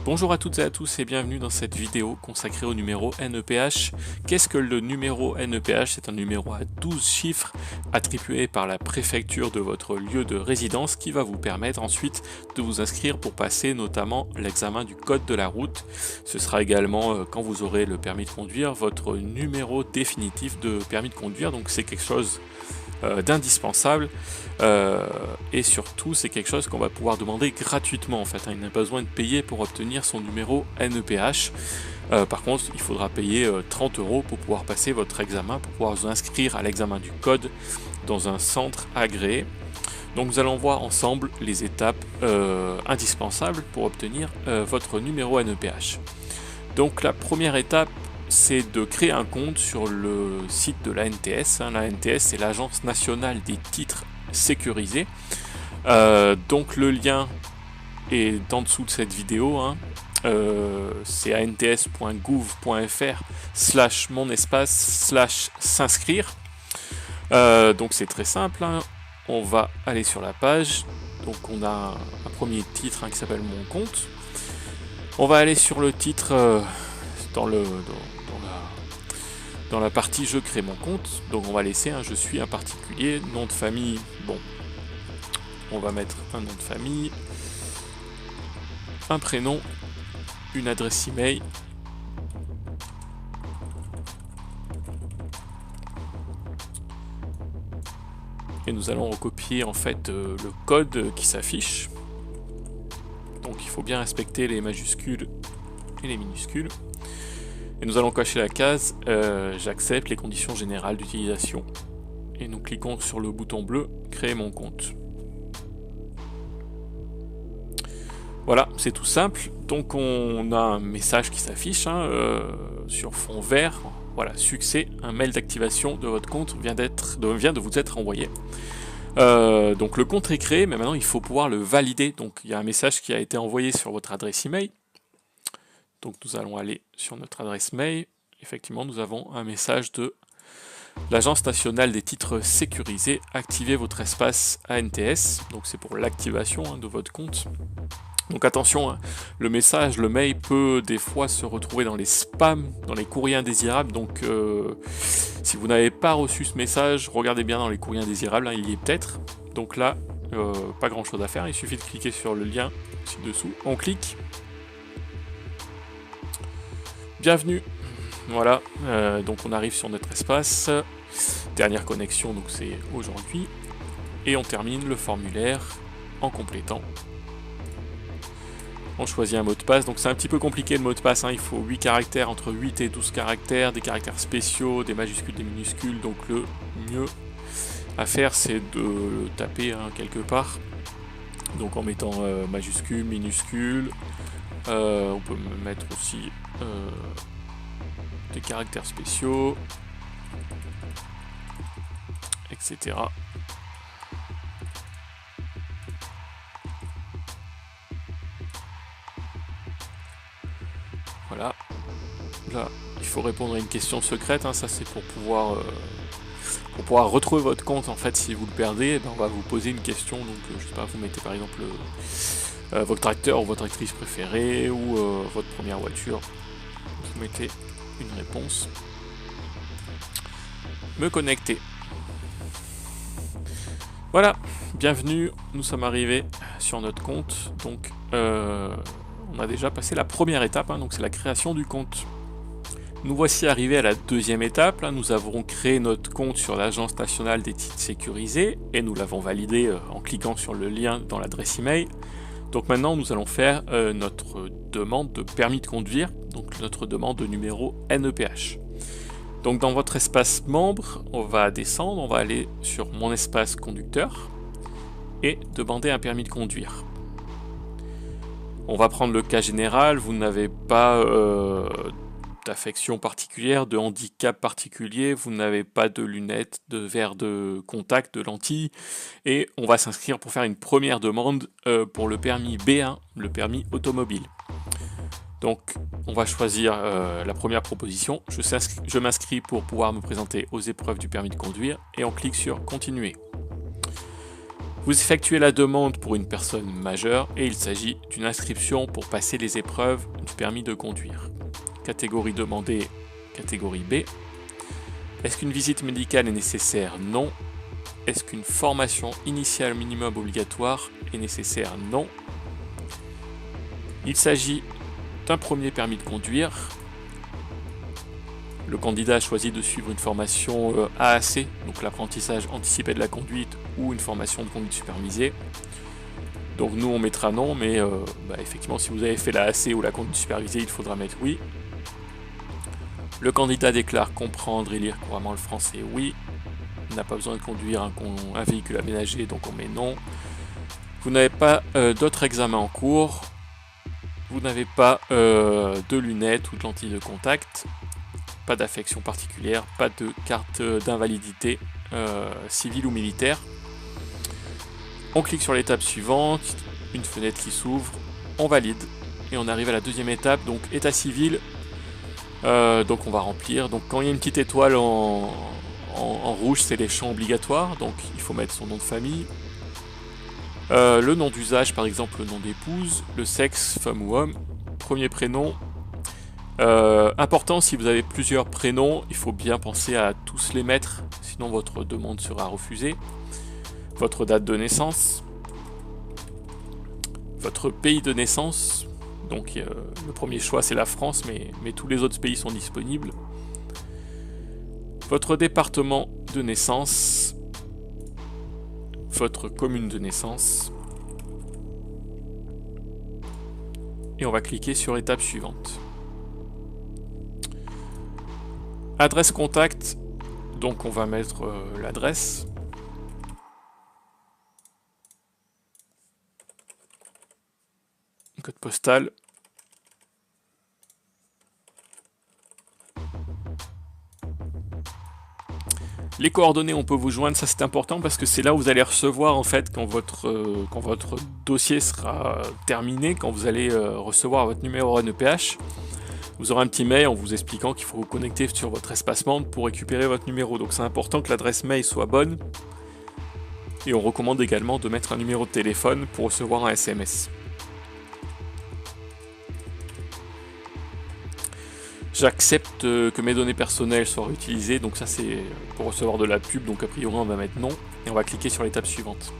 Bonjour à toutes et à tous et bienvenue dans cette vidéo consacrée au numéro NEPH. Qu'est-ce que le numéro NEPH? C'est un numéro à 12 chiffres attribué par la préfecture de votre lieu de résidence qui va vous permettre ensuite de vous inscrire pour passer notamment l'examen du code de la route. Ce sera également, quand vous aurez le permis de conduire, votre numéro définitif de permis de conduire. Donc c'est quelque chose d'indispensable et surtout c'est quelque chose qu'on va pouvoir demander gratuitement en fait, hein. Il n'a pas besoin de payer pour obtenir son numéro NEPH. Par contre il faudra payer 30 € pour pouvoir passer votre examen, pour pouvoir vous inscrire à l'examen du code dans un centre agréé. Donc nous allons voir ensemble les étapes indispensables pour obtenir votre numéro NEPH. Donc la première étape, c'est de créer un compte sur le site de l'ANTS. La NTS, c'est l'Agence nationale des titres sécurisés. Donc le lien est en dessous de cette vidéo. C'est ants.gouv.fr/mon-espace/s'inscrire. Donc c'est très simple. On va aller sur la page. Donc on a un premier titre qui s'appelle Mon compte. On va aller sur le titre dans la partie je crée mon compte. Donc on va laisser je suis un particulier, nom de famille, bon, on va mettre un nom de famille, un prénom, une adresse email, et nous allons recopier en fait le code qui s'affiche. Donc il faut bien respecter les majuscules et les minuscules. Et nous allons cocher la case j'accepte les conditions générales d'utilisation. Et nous cliquons sur le bouton bleu créer mon compte. Voilà, c'est tout simple. Donc on a un message qui s'affiche sur fond vert. Voilà, succès, un mail d'activation de votre compte vient de vous être envoyé. Donc le compte est créé, mais maintenant il faut pouvoir le valider. Donc il y a un message qui a été envoyé sur votre adresse email. Donc nous allons aller sur notre adresse mail. Effectivement, nous avons un message de l'Agence nationale des titres sécurisés. Activez votre espace ANTS. Donc c'est pour l'activation de votre compte. Donc attention, le message, le mail peut des fois se retrouver dans les spams, dans les courriers indésirables. Donc si vous n'avez pas reçu ce message, regardez bien dans les courriers indésirables, il y est peut-être. Donc là, pas grand chose à faire, il suffit de cliquer sur le lien ci-dessous. On clique. Bienvenue, voilà, donc on arrive sur notre espace, dernière connexion, donc c'est aujourd'hui, et on termine le formulaire en complétant. On choisit un mot de passe, donc c'est un petit peu compliqué le mot de passe, il faut 8 caractères, entre 8 et 12 caractères, des caractères spéciaux, des majuscules, des minuscules, donc le mieux à faire c'est de le taper quelque part, donc en mettant majuscules, minuscules, on peut mettre aussi des caractères spéciaux, etc. Voilà. Là, il faut répondre à une question secrète, ça c'est pour pouvoir retrouver votre compte. En fait, si vous le perdez, on va vous poser une question. Donc, je sais pas, vous mettez par exemple votre acteur ou votre actrice préférée ou votre première voiture. Vous mettez une réponse. Me connecter. Voilà, bienvenue, nous sommes arrivés sur notre compte. Donc on a déjà passé la première étape, donc c'est la création du compte. Nous voici arrivés à la deuxième étape. Nous avons créé notre compte sur l'Agence nationale des titres sécurisés et nous l'avons validé en cliquant sur le lien dans l'adresse email. Donc maintenant nous allons faire notre demande de permis de conduire, donc notre demande de numéro NEPH. Donc dans votre espace membre, on va descendre, on va aller sur mon espace conducteur et demander un permis de conduire. On va prendre le cas général, vous n'avez pas d'affection particulière, de handicap particulier, vous n'avez pas de lunettes, de verre de contact, de lentilles, et on va s'inscrire pour faire une première demande pour le permis B1, le permis automobile. Donc on va choisir la première proposition, je m'inscris pour pouvoir me présenter aux épreuves du permis de conduire, et on clique sur continuer. Vous effectuez la demande pour une personne majeure et il s'agit d'une inscription pour passer les épreuves du permis de conduire. Catégorie demandée, catégorie B. Est-ce qu'une visite médicale est nécessaire? Non. Est-ce qu'une formation initiale minimum obligatoire est nécessaire? Non. Il s'agit d'un premier permis de conduire. Le candidat a choisi de suivre une formation AAC, donc l'apprentissage anticipé de la conduite, ou une formation de conduite supervisée. Donc nous on mettra non, mais effectivement si vous avez fait la AAC ou la conduite supervisée, il faudra mettre oui. Le candidat déclare comprendre et lire couramment le français, oui. Il n'a pas besoin de conduire un véhicule aménagé, donc on met non. Vous n'avez pas d'autres examens en cours. Vous n'avez pas de lunettes ou de lentilles de contact. Pas d'affection particulière, pas de carte d'invalidité civile ou militaire. On clique sur l'étape suivante, une fenêtre qui s'ouvre, on valide et on arrive à la deuxième étape, donc état civil. Donc on va remplir. Donc quand il y a une petite étoile en rouge, c'est les champs obligatoires, donc il faut mettre son nom de famille. Le nom d'usage, par exemple le nom d'épouse, le sexe, femme ou homme, premier prénom. Important, si vous avez plusieurs prénoms, il faut bien penser à tous les mettre, sinon votre demande sera refusée. Votre date de naissance, votre pays de naissance, donc le premier choix c'est la France, mais tous les autres pays sont disponibles. Votre département de naissance, votre commune de naissance, et on va cliquer sur étape suivante. Adresse contact, donc on va mettre l'adresse. Code postal. Les coordonnées, on peut vous joindre, ça c'est important parce que c'est là où vous allez recevoir en fait quand votre dossier sera terminé, quand vous allez recevoir votre numéro NEPH. Vous aurez un petit mail en vous expliquant qu'il faut vous connecter sur votre espace membre pour récupérer votre numéro. Donc c'est important que l'adresse mail soit bonne. Et on recommande également de mettre un numéro de téléphone pour recevoir un SMS. J'accepte que mes données personnelles soient réutilisées, donc ça c'est pour recevoir de la pub, donc a priori on va mettre non, et on va cliquer sur l'étape suivante.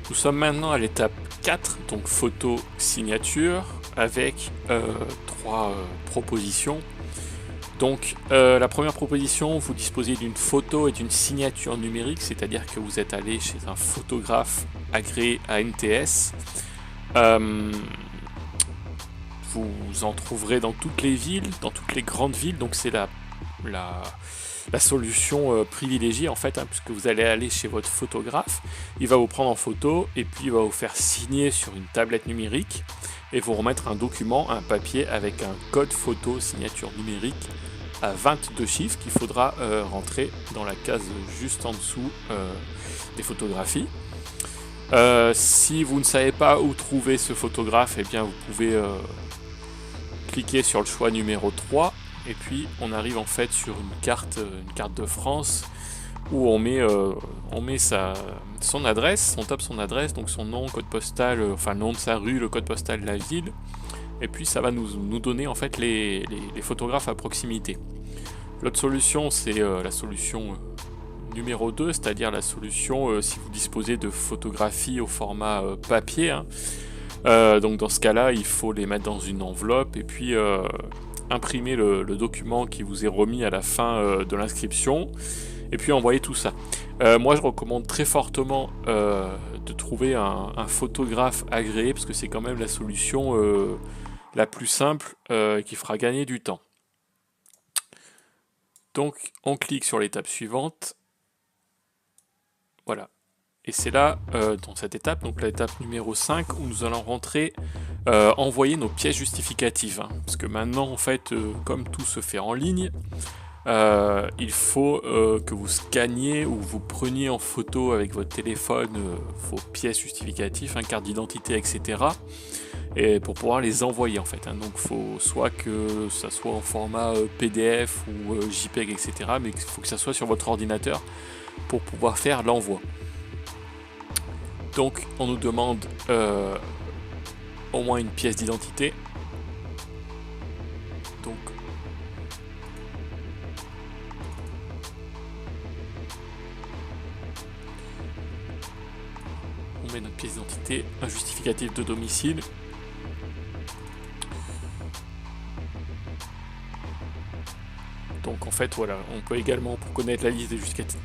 Nous sommes maintenant à l'étape 4, donc photo, signature, avec 3 propositions. Donc la première proposition, vous disposez d'une photo et d'une signature numérique, c'est-à-dire que vous êtes allé chez un photographe agréé à NTS. Vous en trouverez dans toutes les villes, dans toutes les grandes villes, donc c'est la solution privilégiée en fait, puisque vous allez aller chez votre photographe, il va vous prendre en photo et puis il va vous faire signer sur une tablette numérique et vous remettre un document, un papier avec un code photo signature numérique à 22 chiffres qu'il faudra rentrer dans la case juste en dessous des photographies. Si vous ne savez pas où trouver ce photographe, eh bien vous pouvez cliquer sur le choix numéro 3 et puis on arrive en fait sur une carte de France où on met son adresse, on tape son adresse, donc son nom, code postal, enfin le nom de sa rue, le code postal de la ville, et puis ça va nous donner en fait les photographes à proximité. L'autre solution c'est la solution numéro 2, c'est-à-dire la solution si vous disposez de photographies au format papier, hein. Donc dans ce cas-là, il faut les mettre dans une enveloppe et puis imprimer le document qui vous est remis à la fin de l'inscription et puis envoyer tout ça. Moi je recommande très fortement de trouver un photographe agréé parce que c'est quand même la solution la plus simple qui fera gagner du temps. Donc on clique sur l'étape suivante. Voilà. Et c'est là, dans cette étape, donc l'étape numéro 5, où nous allons rentrer, envoyer nos pièces justificatives. Hein, parce que maintenant, en fait, comme tout se fait en ligne, il faut que vous scanniez ou vous preniez en photo avec votre téléphone vos pièces justificatives, carte d'identité, etc. Et pour pouvoir les envoyer en fait. Hein. Donc il faut soit que ça soit en format PDF ou JPEG, etc. Mais il faut que ça soit sur votre ordinateur pour pouvoir faire l'envoi. Donc on nous demande au moins une pièce d'identité. Donc on met notre pièce d'identité, un justificatif de domicile. Donc en fait voilà, on peut également, pour connaître la liste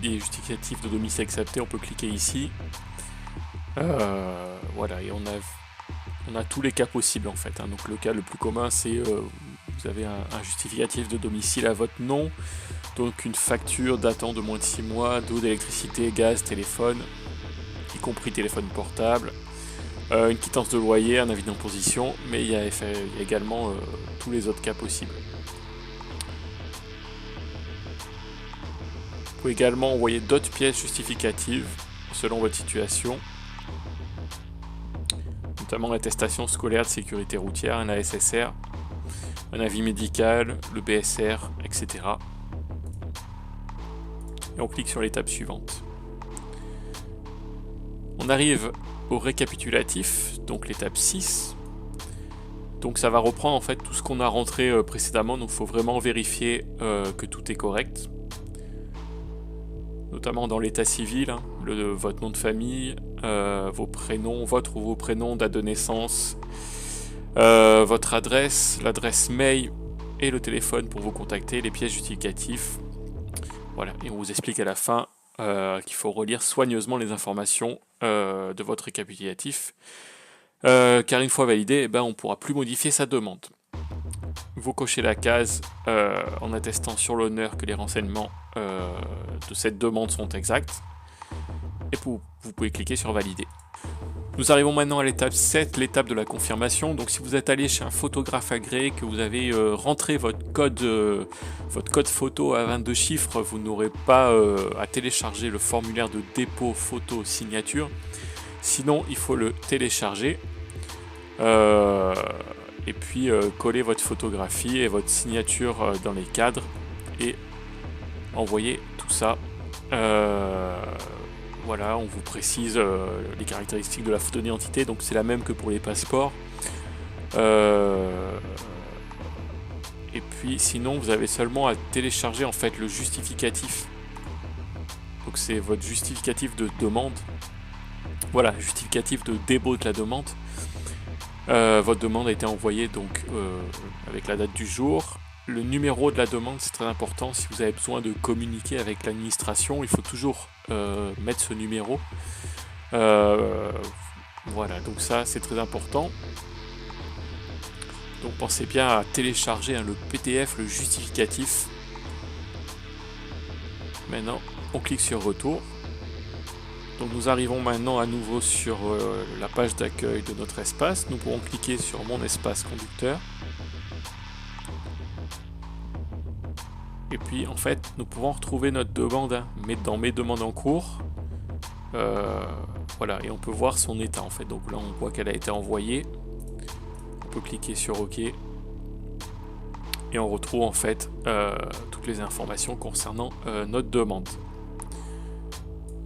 des justificatifs de domicile acceptés, on peut cliquer ici. Voilà, et on a tous les cas possibles en fait, hein. Donc le cas le plus commun c'est vous avez un justificatif de domicile à votre nom, donc une facture datant de moins de 6 mois d'eau, d'électricité, gaz, téléphone, y compris téléphone portable, une quittance de loyer, un avis d'imposition, mais il y a également tous les autres cas possibles. Vous pouvez également envoyer d'autres pièces justificatives selon votre situation, notamment l'attestation scolaire de sécurité routière, un ASSR, un avis médical, le BSR, etc. Et on clique sur l'étape suivante. On arrive au récapitulatif, donc l'étape 6. Donc ça va reprendre en fait tout ce qu'on a rentré précédemment, donc il faut vraiment vérifier que tout est correct. Notamment dans l'état civil, hein, votre nom de famille, vos prénoms, votre ou vos prénoms, date de naissance, votre adresse, l'adresse mail et le téléphone pour vous contacter, les pièces justificatives. Voilà, et on vous explique à la fin qu'il faut relire soigneusement les informations de votre récapitulatif, car une fois validé, on ne pourra plus modifier sa demande. Vous cochez la case en attestant sur l'honneur que les renseignements de cette demande sont exacts, et vous pouvez cliquer sur valider. Nous arrivons maintenant à l'étape 7, l'étape de la confirmation. Donc si vous êtes allé chez un photographe agréé, que vous avez rentré votre code photo à 22 chiffres, vous n'aurez pas à télécharger le formulaire de dépôt photo signature. Sinon, il faut le télécharger et puis coller votre photographie et votre signature dans les cadres et envoyer tout ça. Voilà, on vous précise les caractéristiques de la photo d'identité, donc c'est la même que pour les passeports. Et puis sinon, vous avez seulement à télécharger en fait le justificatif. Donc c'est votre justificatif de demande. Voilà, justificatif de dépôt de la demande. Votre demande a été envoyée donc avec la date du jour. Le numéro de la demande, c'est très important. Si vous avez besoin de communiquer avec l'administration, il faut toujours mettre ce numéro. Voilà, donc ça, c'est très important. Donc pensez bien à télécharger le PDF, le justificatif. Maintenant, on clique sur retour. Donc nous arrivons maintenant à nouveau sur la page d'accueil de notre espace. Nous pourrons cliquer sur mon espace conducteur. Et puis en fait, nous pouvons retrouver notre demande dans mes demandes en cours. Voilà, et on peut voir son état en fait. Donc là, on voit qu'elle a été envoyée. On peut cliquer sur OK. Et on retrouve en fait toutes les informations concernant notre demande.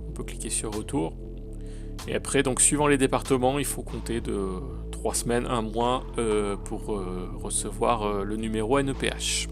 On peut cliquer sur retour. Et après, donc suivant les départements, il faut compter de 3 semaines, 1 mois pour recevoir le numéro NEPH.